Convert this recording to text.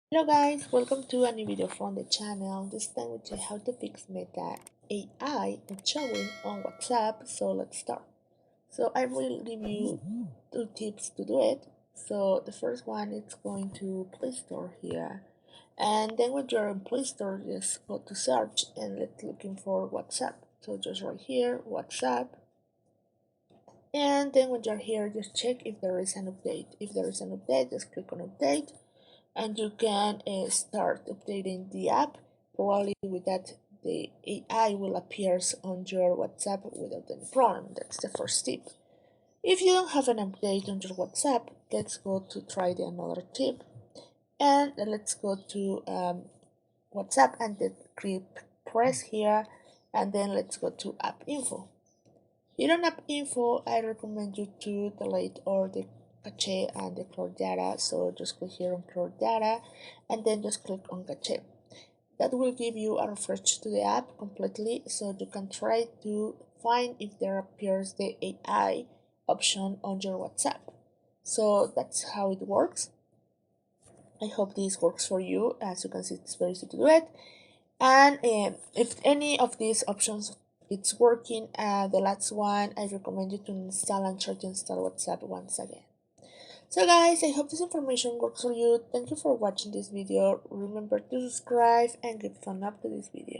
Hello guys, welcome to a new video from the channel. This time we tell how to fix Meta AI not showing on WhatsApp. So let's start. So I will give you two tips to do it. So the first one is going to Play Store here. And then when you're in Play Store, just go to search and let's looking for WhatsApp. So just right here, WhatsApp. And then when you're here, just check if there is an update. If there is an update, just click on update and you can start updating the app. Probably with that the AI will appear on your WhatsApp without any problem. That's the first tip. If you don't have an update on your WhatsApp, let's go to try the another tip, and let's go to WhatsApp and then press here, and then let's go to app info. Here on app info, I recommend you to delete all the cache and the clear data. So just click here on clear data and then just click on cache. That will give you a refresh to the app completely so you can try to find if there appears the AI option on your WhatsApp. So that's how it works. I hope this works for you. As you can see, it's very easy to do it. And if any of these options it's working, the last one, I recommend you to install and try to install WhatsApp once again. So guys, I hope this information works for you. Thank you for watching this video. Remember to subscribe and give thumb up to this video.